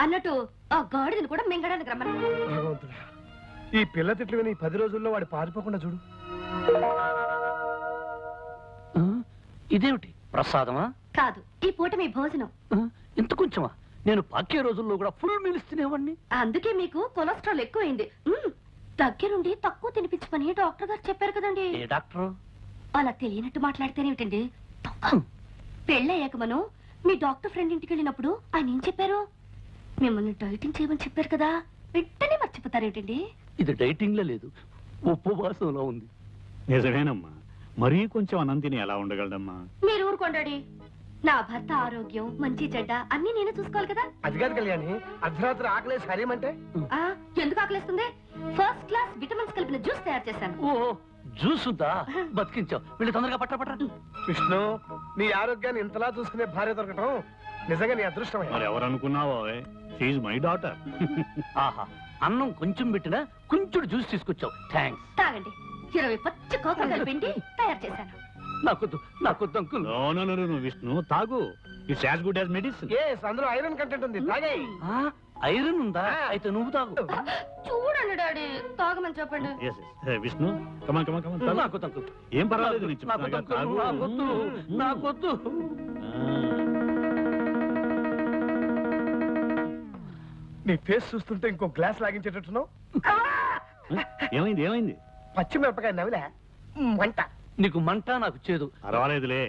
అన్నట్టు ఆ గాడిదని కూడా మింగడానికి రమ్మని. ఈ పిల్ల తిట్లు విని 10 రోజుల్లో వాడు పారిపోకుండా చూడు. ఇదేమిటి ప్రసాదమా? కాదు, ఈ పూట మీ భోజనం. ఇంత కొంచెమా? నేను పాకే రోజుల్లో కూడా ఫుల్ మీల్స్ తినేవాడిని. అందుకే మీకు కొలెస్ట్రాల్ ఎక్కువైంది. దగ్గరుండి తక్కువ తినిపించమని డాక్టర్ గారు చెప్పారు కదండి. ఏ డాక్టర్? అలా తెలియనట్టు మాట్లాడితేనేమిటండి? పెళ్ళయ్యాక మనం మీ డాక్టర్ ఫ్రెండ్ ఇంటికి వెళ్ళినప్పుడు ఆయన ఏం చెప్పారు? మిమ్మల్ని డైటింగ్ చేయమని చెప్పారు కదా, వెంటనే మర్చిపోతారేమిటండి? ఇది డైటింగ్ లో లేదు, ఉపవాసంలో ఉంది. నిజమేనమ్మా, మరీ కొంచెం అన్నం తిని ఎలా ఉండగలడమ్మా? మీరు ఊరుకోండి. నా భర్త ఆరోగ్యం మంచి చెడ్డ అన్ని నేనే చూసుకోవాలి కదా. అది కాదు కళ్యాణి, అర్ధరాత్రి ఆకలేసి హరేమంటే ఎందుకు ఆకలేస్తుంది? ఫస్ట్ క్లాస్ విటమిన్స్ కలిపిన జ్యూస్ తయారు చేశాను. ఓహో, జ్యూస్ ఉందా? బతికించావు. వీళ్ళు తొందరగా పట్ట. విష్ణు, నీ ఆరోగ్యాన్ని ఇంతలా చూసుకునే భార్య దొరకటం నిజంగా నీ అదృష్టమే. మరి ఎవరు అనుకున్నావో, షీ ఈజ్ మై డాటర్. ఆహా, అన్నం కొంచెం పెట్టినా కొంచెం జ్యూస్ తీసుకొచ్చావు. థ్యాంక్స్. తాగండి. 20 పచ్చి కోకలు కలిపిండి తయారు చేశాను. నాకొద్దు అంకుల్. నో విష్ణు, తాగు. It's as good as medicine. అందులో ఐరన్ కంటెంట్ ఉంది, తాగేయ్. ఐరన్ ఉందా? అయితే నువ్వు తాగు. చూడండి డాడీ, తాగమని చెప్పండి. విష్ణు, కమాన్ కమాన్ కమాన్. నాకొద్దు అంకుల్. ఏం పర్వాలేదు, నాకొద్దు. నీ ఫేస్ చూస్తుంటే ఇంకో గ్లాస్ లాగించేటట్టున్నావు. ఏమైంది? పచ్చిమిరపకాయ నవిలే మంట. నీకు మంట, నాకు చేదు. పర్వాలేదులే,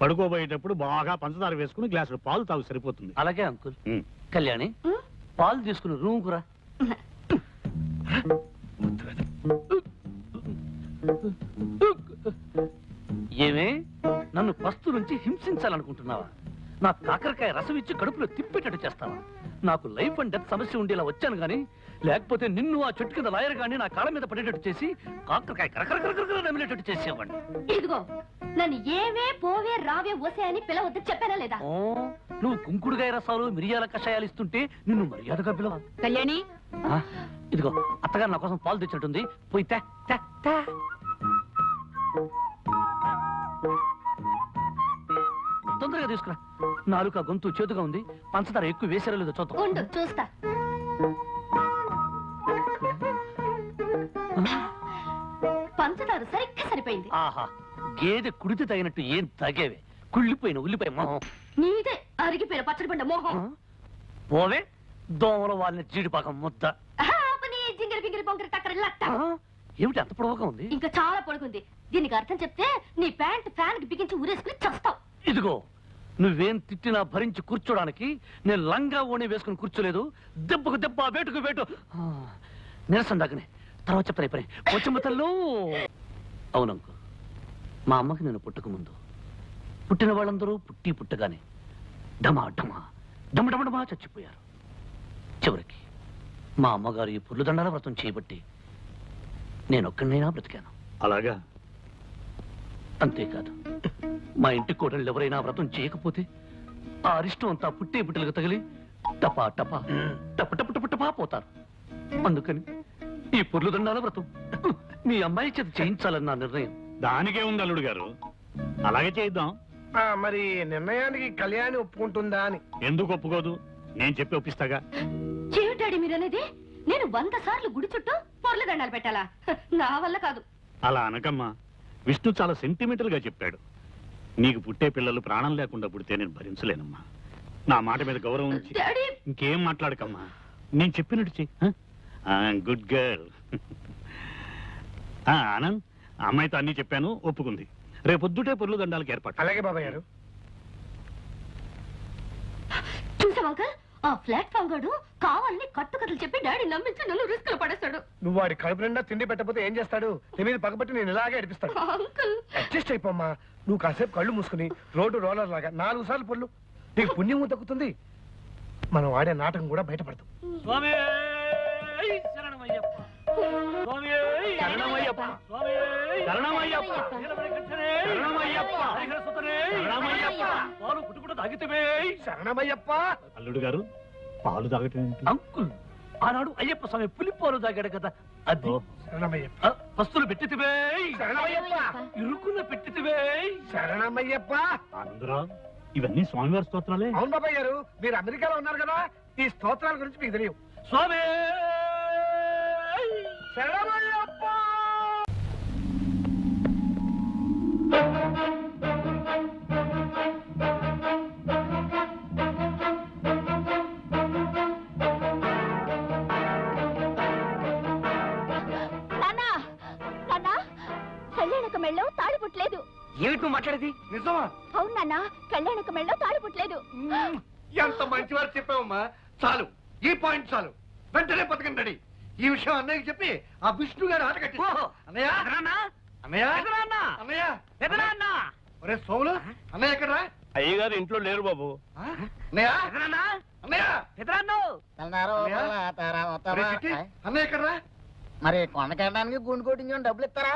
పడుకోబోయేటప్పుడు బాగా పంచదార వేసుకుని గ్లాసులు పాలు తాగు, సరిపోతుంది. అలాగే అంకుల్. కళ్యాణి, పాలు తీసుకుని రూమ్ కురా. ఏమే, నన్ను పస్తు నుంచి హింసించాలనుకుంటున్నావా? నా కాకరకాయ రసం ఇచ్చి కడుపులో తిప్పేటట్టు చేస్తావా? నాకు లైఫ్ అండ్ డెత్ సమస్య ఉండేలా వచ్చాను గాని, లేకపోతే నిన్ను ఆ చెట్టు కింద లాయర్ గాని నా కాళ్ళ మీద పడేటట్టు చేసి కాకరకాయ కరకరకరకర నమిలేటట్టు చేసేవాడిని. ఇదిగో, నన్ను ఏవే పోవే రావే ఓసే అని పిలవద్దు చెప్పానా లేదా? నువ్వు కుంకుడుగాయ రసాలు మిరియాల కషాయాలు ఇస్తుంటే నిన్ను మర్యాదగా పిలవ. కళ్యాణి, ఇదిగో అత్తగారు నా కోసం పాలు తెచ్చినట్టుంది, పోయి తే. తొందరగా తీసుకురా. నాలుక గొంతు చేతుగా ఉంది, పంచదార ఎక్కువ వేసారో లేదో చూద్దాం. చూస్తా. పంచదార సరిగ్గా సరిపోయింది. ఆహా, గేదె కుడితే తగినట్టు ఏం తగేవే? కుళ్ళిపోయిన ఉల్లిపాయ మొహం. నీదే అరిగిపోయిన పచ్చడి పండ మోహం. పోవే, దోమల వాళ్ళని జీడిపాకం ముద్ద. జింగిరి పింగిరి పొంగిరి టక్కరి లట్ట. ఏమిటి అంత పొడవుగా ఉంది? ఇంకా చాలా పొడుగుంది. దీనికి అర్థం చెప్తే నీ ప్యాంట్ ఫ్యాన్ కి బిగించి ఊరేసుకుని చస్తావు. ఇదిగో, నువ్వేం తిట్టినా భరించి కూర్చోడానికి నేను లంగా ఓణి వేసుకుని కూర్చోలేదు. దెబ్బకు దెబ్బ, వేటుకు వేటు. నిరసన దగ్గనే తర్వాత చెప్తాను. పని వచ్చమ్మతల్లో. అవునంకు, మా అమ్మకి నేను పుట్టక ముందు పుట్టిన వాళ్ళందరూ పుట్టగానే డమా చచ్చిపోయారు. చివరికి మా అమ్మగారు ఈ పుర్లుదండాల వ్రతం చేయబట్టి నేనొక్కడినైనా బ్రతికాను. అలాగా? అంతేకాదు, మా ఇంటి కోడళ్ళు ఎవరైనా వ్రతం చేయకపోతే ఆ అరిష్టం అంతా పుట్టే పుట్టలకు తగిలి టపా టపా టపటపటపటపా పోతారు. అందుకని ఈ పుర్లుదండాల వ్రతం మీ అమ్మాయి చేత చేయించాలని నా నిర్ణయం. దానికే ఉంది అల్లుడు గారు, అలాగే చేద్దాం. మరి నిర్ణయానికి కళ్యాణి ఒప్పుకుంటుందా అని? ఎందుకు ఒప్పుకోదు? నేను చెప్పి ఒప్పిస్తాగా. ఏమిటాడి మీరనేది? నేను 100 సార్లు గుడి చుట్టూ పొర్ల దండాలు పెట్టాలా? నా వల్ల కాదు. అలా అనకమ్మా, విష్ణు చాలా సెంటిమెంటల్ గా చెప్పాడు. నీకు పుట్టే పిల్లలు ప్రాణం లేకుండా పుడితే నేను భరించలేనమ్మా. నా మాట మీద గౌరవం ఉంచి ఇంకేం మాట్లాడకమ్మా. నేను చెప్పినట్టు చెయ్యి. Good girl. ఆనంద్, అమ్మాయితో అన్ని చెప్పాను, ఒప్పుకుంది. రేపొద్దుటే పొర్లు దండాలకు ఏర్పాటు. అలాగే బాబాయ్ గారు. చూసావా అంకల్, ఆ ప్లాట్ఫామ్ గాడు కావాలని కట్టుకథలు చెప్పి డాడీ నమ్మించి నన్ను రిస్క్ లో పడేస్తాడు. నువ్వు వాడి కడుపు నిండా తిండి పెట్టకపోతే ఏం చేస్తాడు? నీ మీద పగబట్టి నేను ఇలాగే అడిపిస్తాడు. అడ్జస్ట్ అయిపోమ్మా. నువ్వు కాసేపు కళ్ళు మూసుకుని రోడ్డు రోలర్ లాగా 4 సార్లు పొల్లు, నీకు పుణ్యము దక్కుతుంది. మనం ఆడే నాటకం కూడా బయటపడతాం. అల్లుడు గారు, పాలు తాగటం అంకుల్, ఆనాడు అయ్యప్ప స్వామి పులిపాలు తాగాడు కదా, అది. పస్తులు పెట్టితివే, ఇరుకున్న పెట్టితివే. శరణమయ్యప్ప. అందరూ ఇవన్నీ స్వామివారి స్తోత్రాలే. అవును బాబాయ్ గారు, మీరు అమెరికాలో ఉన్నారు కదా, ఈ స్తోత్రాల గురించి మీకు తెలియవు. స్వామి శరణమయ్యప్ప! కళ్యాణక మెళ్ళో తాళి పుట్టలేదు. ఏమిటి నువ్వు మాట్లాడేది? నిజమా? అవును నాన్న, కళ్యాణక మెళ్ళో తాళి పుట్టలేదు. ఎంత మంచివారు చెప్పావమ్మా. చాలు, ఈ పాయింట్ చాలు. వెంటనే పథకం రెడీ. ఈ విషయం అన్నయ్యకి చెప్పి ఆ విష్ణు గారు ఆట కట్టి. అన్నయ్య అన్నయ్య అన్నయ్య ఒరే సోములు, అన్నయ్య ఎక్కడరా? అయ్యగారు ఇంట్లో లేరు బాబు. అన్నయ్య అన్నయ్య అన్నయ్య ఎక్కడరా? మరి కొండకెళ్ళడానికి గుండు కొట్టించుకొని డబ్బులు ఇస్తారా?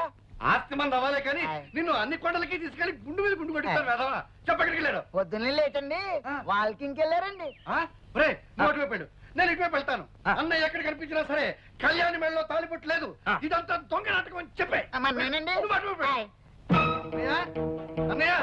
ఆస్తి మంది అవ్వాలే కానీ నిన్ను అన్ని కొండలకి తీసుకెళ్లి గుండు మీద గుండు కొట్టిస్తాను వేదవా. చెప్పక్కడికి వెళ్ళాడు. పొద్దున్నే లేటండి, వాకింగ్కి వెళ్ళారండి. రే నువ్వు అటువైపు వెళ్ళు, నేను ఇటువైపు వెళ్తాను. అన్నయ్య ఎక్కడ కనిపించినా సరే కళ్యాణి మెడలో తాలిపొట్టలేదు, ఇదంతా దొంగ నాటకం అని చెప్పే. మరి నేనండి. నువ్వు అటువైపు వెళ్ళు. అన్నయ్య అన్నయ్య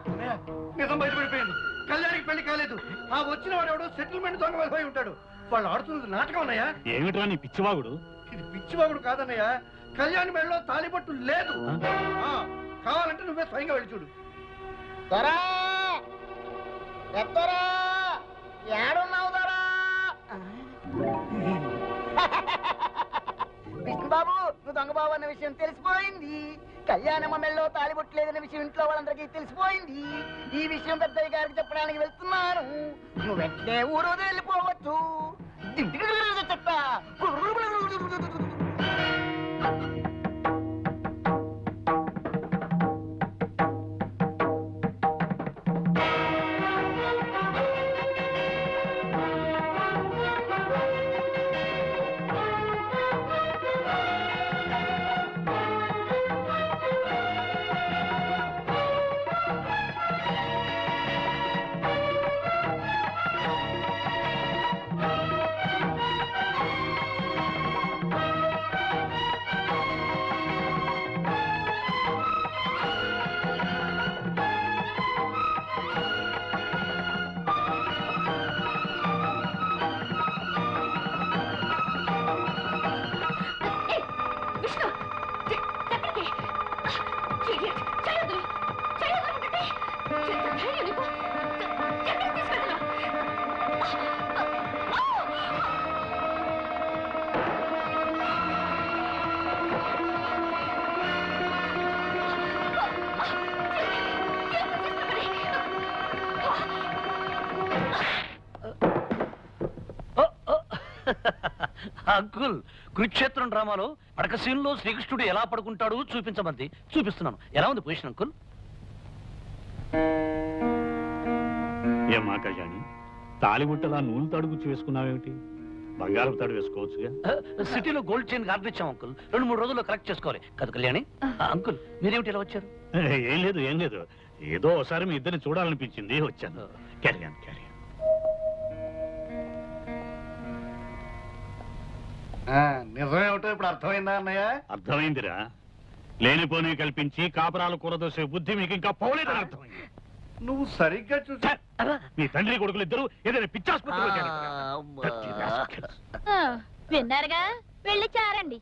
అన్నయ్య నిజం బయటపడిపోయింది. కళ్యాణికి పెళ్లి కాలేదు. ఆ వచ్చిన వాడు ఎవడో సెటిల్మెంట్ దొంగ వెళ్ళిపోయి ఉంటాడు. వాళ్ళు ఆడుతున్నది నాటకం అన్నయ్య. ఏమిట్రా నీ పిచ్చివాగుడు? ఇది పిచ్చివాగుడు కాదన్నయ్య, కళ్యాణి మెడలో తాలిపట్టు లేదు. కావాలంటే నువ్వే స్వయంగా వెళ్ళి చూడు. విష్ణుబాబు, నువ్వు దొంగబాబు అన్న విషయం తెలిసిపోయింది. కళ్యాణమ్మ మెళ్ళలో తాలిబొట్టలేదన్న విషయం ఇంట్లో వాళ్ళందరికీ తెలిసిపోయింది. ఈ విషయం పెద్దయ్య గారికి చెప్పడానికి వెళ్తున్నాను. నువ్వు వెంటనే ఊరు వెళ్ళిపోవచ్చు. చెప్తా. అంకుల్, కురుక్షేత్రం డ్రామాలో పడక సీన్లో శ్రీకృష్ణుడు ఎలా పడుకుంటాడు చూపించమంది. చూపిస్తున్నాను. ఎలా ఉంది పొజిషన్ అంకుల్? ఏమా కళ్యాణి, తాలిబుట్టలా నూనె తాడు గుచ్చి వేసుకున్నావేమిటి? బంగారం తాడు వేసుకోవచ్చుగా. సిటీలో గోల్డ్ చైన్ ఆర్డర్ ఇచ్చాం అంకుల్. 2-3 రోజుల్లో కరెక్ట్ చేసుకోవాలి కదా కళ్యాణి. అంకుల్, మీరేమిటి ఇలా వచ్చారు? ఏం లేదు ఏం లేదు, ఏదో ఒకసారి మీ ఇద్దరిని చూడాలనిపించింది, వచ్చాను. క్యారియన్ క్యారియన్. నిజమేమిటో ఇప్పుడు అర్థమైందా అన్నయ్య? అర్థమైందిరా. లేనిపోని కల్పించి కాపురాలు కూరదోసే బుద్ధి మీకు ఇంకా పోలేదని అర్థమైంది. నువ్వు సరిగ్గా చూసా. మీ తండ్రి కొడుకులు ఇద్దరు ఏదైనా పిచ్చాసుపత్రిలో విన్నారుగా, వెళ్ళి చారండి.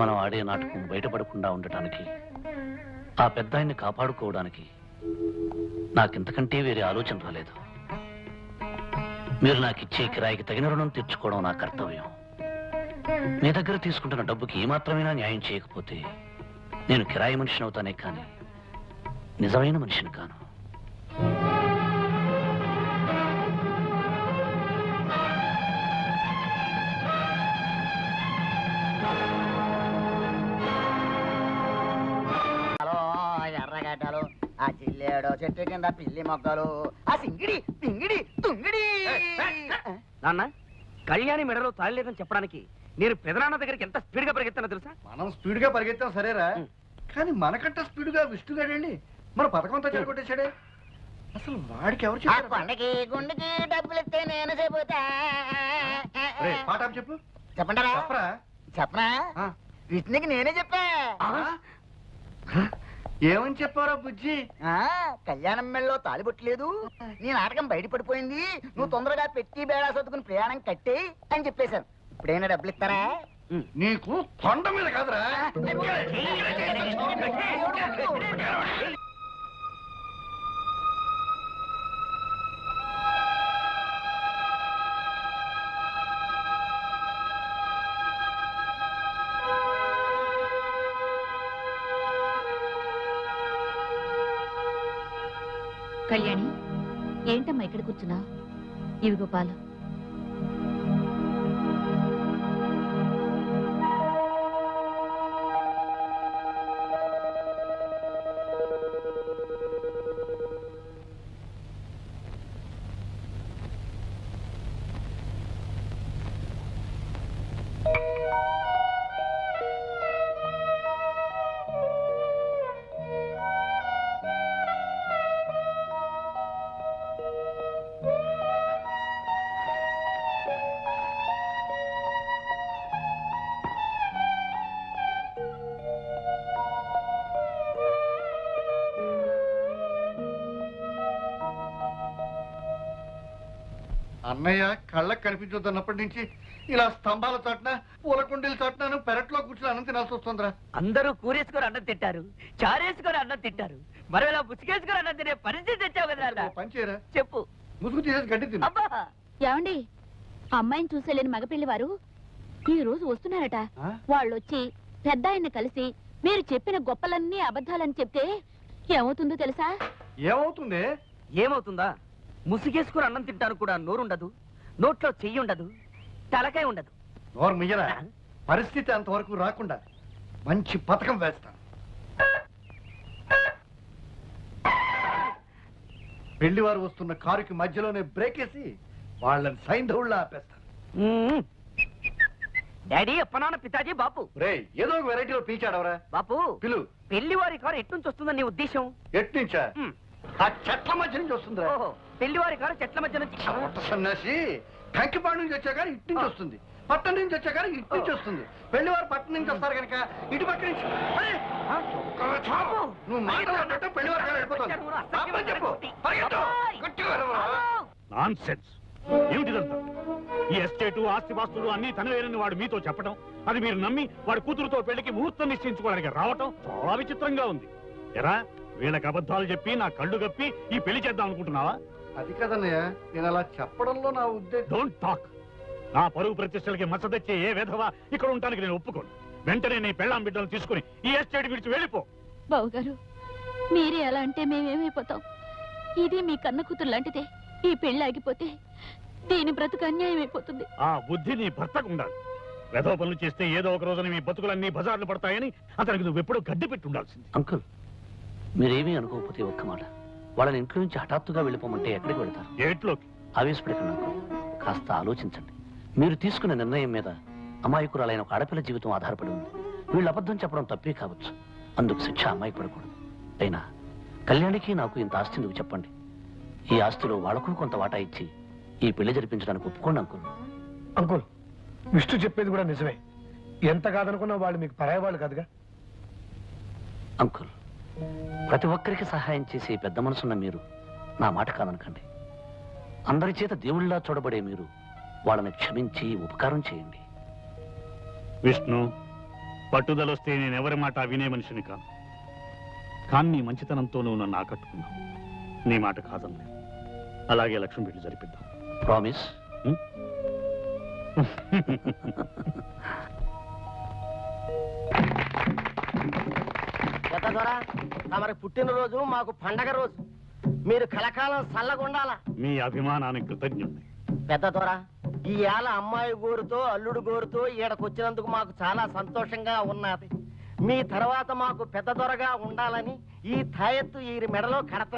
మనం ఆడే నాటకం బయటపడకుండా ఉండటానికి, ఆ పెద్ద ఆయన్ని కాపాడుకోవడానికి నాకింతకంటే వేరే ఆలోచన రాలేదు. మీరు నాకు ఇచ్చే కిరాయికి తగిన రుణం తీర్చుకోవడం నా కర్తవ్యం. మీ దగ్గర తీసుకుంటున్న డబ్బుకి ఏమాత్రమైనా న్యాయం చేయకపోతే నేను కిరాయి మనిషిని అవుతానే కానీ నిజమైన మనిషిని కాను. ఆ జిల్లేడో చెట్టు కింద పిల్లి మొగ్గలు, ఆ సింగిడి పింగిడి తుంగిడి. నాన్న కళ్యాణి మెడలో తాళలేదని చెప్పడానికి నేను పెదనాన్న దగ్గరికి ఎంత స్పీడ్ గా పరిగెత్తానో తెలుసా? మనం స్పీడ్ గా పరిగెత్తాం సరేరా, కానీ మనకంటే స్పీడ్ గా విష్ణుగాడండి మన పథకంతో చెడగొట్టేశాడే. అసలు వాడికి ఎవరు ఆ చెప్పారు? కొండకి గుండెకి డబ్బులు ఇస్తే నేను చెబుతా. రేయ్, పాట ఆపు చెప్పు. చెప్పంటారా? చెప్పరా. చెప్పనా? విష్ణుకి నేనే చెప్పా. ఏమని చెప్పారా బుజ్జి? కళ్యాణం మెళ్ళలో తాలిబొట్టలేదు, నీ నాటకం బయటపడిపోయింది, నువ్వు తొందరగా పెట్టి బేడా సర్దుకుని ప్రయాణం కట్టేయి అని చెప్పేశాను. ఇప్పుడైనా డబ్బులు ఇస్తారా? నీకు కొండ మీద కాదురా. కళ్యాణి, ఏంటమ్మా ఇక్కడ కూర్చున్నా? ఇవిగో పాలు. అన్నయ్య కళ్ళకు కనిపించొద్దన్నప్పటి నుంచి ఇలా స్తంభాల చాటున పూలకుండీల చాటున పెరట్లో కూర్చుని అన్నం తినాల్సి వస్తుందిరా. అందరూ కూరేసుకొని అన్నం తింటారు, చారేసుకొని అన్నం తింటారు, మరి ఇలా ముసుగేసుకొని అన్నం తినే పరిస్థితి తెచ్చావు కదా నాన్న. పని చేయరా, చెప్పు. ముసుగు తీసేసి గడ్డి తిను. అబ్బా ఏమండి, అమ్మాయిని చూసేలేని మగపిల్లి వారు ఈ రోజు వస్తున్నారట. వాళ్ళొచ్చి పెద్ద ఆయన్ని కలిసి మీరు చెప్పిన గొప్పలన్నీ అబద్ధాలని చెప్తే ఏమవుతుందో తెలుసా? ఏమవుతుంది? ఏమవుతుందా? ముసుగేసుకుని అన్నం తింటారు కూడా నోరుండదు, నోట్లో చెయ్యి ఉండదు, తలకాయ ఉండదు. నోరు మియ్యరా. పరిస్థితి అంతవరకు రాకుండా మంచి పథకం వేస్తాను. పెళ్లి వారు వస్తున్న కారుకి మధ్యలోనే బ్రేక్ వేసి వాళ్ళని సైంధవుళ్ళ ఆపేస్తాను. డాడీ అప్పనాన్న పితాజీ బాపు. రే, ఏదో ఒక వెరైటీలో పీచాడవరా. బాపు పిలు. పెళ్లి వారి కారు ఎట్నుంచి వస్తుందని నీ ఉద్దేశం? ఎట్నుంచా? ఆ చెట్ల మధ్య నుంచి వస్తుందిరా. ఓహో, పెళ్లి వారి కారు చెట్ల మధ్య నుంచి. కొత్త సన్యాసి కంకిపాడు నుంచి వచ్చా కానీ ఇటు నుంచి వస్తుంది, పట్టణం నుంచి వచ్చా కానీ ఇటు నుంచి వస్తుంది. పెళ్లి వారు పట్టణం నుంచి వస్తారు కనుక ఇటు పక్క నుంచి. అరే, నువ్వు మాట్లాడినట్టు పెళ్లి వారు వెళ్ళిపోతుంది. చెప్పు, పరిగెత్తు. గట్టిగా అరవరా. నాన్సెన్స్. ఏమిటిదంతా? ఈ ఎస్టేటు ఆస్తిపాస్తులు అన్ని తనవేనని వాడు మీతో చెప్పడం, అది మీరు నమ్మి వాడి కూతురుతో పెళ్లికి ముహూర్తం నిశ్చయించుకోవడానికి రావటం చాలా విచిత్రంగా ఉంది. ఎరా, వీళ్ళకి అబద్ధాలు చెప్పి నా కళ్ళు కప్పి ఈ పెళ్లి చేద్దాం అనుకుంటున్నావా? అది కదన్నయ్య, నేను అలా చెప్పడంలో నా ఉద్దేశం. Don't talk. నా పరువు ప్రతిష్టలకి మచ్చ తెచ్చే ఏ విధవా ఇక్కడ ఉండటానికి నేను ఒప్పుకోను. వెంటనే నీ పెళ్ళాం బిడ్డలు తీసుకుని ఈ ఎస్టేట్ విడిచి వెళ్ళిపో. బావుగారు, మీరే అలా అంటే మేమేమైపోతాం? ఇది మీ కన్న కూతురు లాంటిదే. ఈ పెళ్లి ఆగిపోతే దీని బ్రతుకు అన్యాయం అయిపోతుంది. ఆ బుద్ధి నీ భర్తకు ఉండాలి. వెధవ పనులు చేస్తే ఏదో ఒక రోజున మీ బతుకులన్నీ బజార్లు పడతాయని అతనికి నువ్వు ఎప్పుడూ గడ్డి పెట్టి ఉండాల్సింది. అంకుల్, మీరేమీ అనుకోకపోతే ఒక్క మాట, వాళ్ళని ఇంట్లో నుంచి హఠాత్తుగా వెళ్ళిపోమంటే ఎక్కడికి వెళ్తారు? ఏట్లోకి. ఆవేశపడకండి అంకుల్, కాస్త ఆలోచించండి. మీరు తీసుకున్న నిర్ణయం మీద అమాయకురాలైన ఒక ఆడపిల్ల జీవితం ఆధారపడి ఉంది. వీళ్ళు అబద్ధం చెప్పడం తప్పే కావచ్చు, అందుకు శిక్ష అమ్మాయి పడకూడదు. అయినా కళ్యాణికి నాకు ఇంత ఆస్తి ఎందుకు చెప్పండి? ఈ ఆస్తిలో వాళ్ళకు కొంత వాటా ఇచ్చి ఈ పెళ్లి జరిపించడానికి ఒప్పుకోండి అంకుల్. అంకుల్, విష్ణు చెప్పేది కూడా నిజమే. ఎంత కాదనుకున్నా వాళ్ళు మీకు పరాయి వాళ్ళు కాదుగా. అంకుల్, ప్రతి ఒక్కరికి సహాయం చేసే పెద్ద మనసున్న మీరు నా మాట కాదనకండి. అందరి చేత దేవుళ్ళలా చూడబడే మీరు వాళ్ళని క్షమించి ఉపకారం చేయండి. విష్ణు, పట్టుదలొస్తే నేనెవరి మాట వినే మనిషిని కాను. కానీ నీ మంచితనంతో నువ్వు నన్ను ఆకట్టుకున్నావు. నీ మాట కాదనలే. అలాగే లక్ష్మి పెళ్లి జరిపిద్దాం. ప్రామిస్? తమరి పుట్టినరోజు మాకు పండగ రోజు. మీరు కలకాలం చల్లగుండాలా. మీ అభిమానానికి కృతజ్ఞుణ్ణి. పెద్ద దొర, ఈ ఏళ అమ్మాయి గోరుతో అల్లుడు గోరుతో ఈడకొచ్చినందుకు మాకు చాలా సంతోషంగా ఉన్నది. మీ తర్వాత మాకు పెద్ద దొరగా ఉండాలని ఈ తాయెత్తు ఈ మెడలో కడత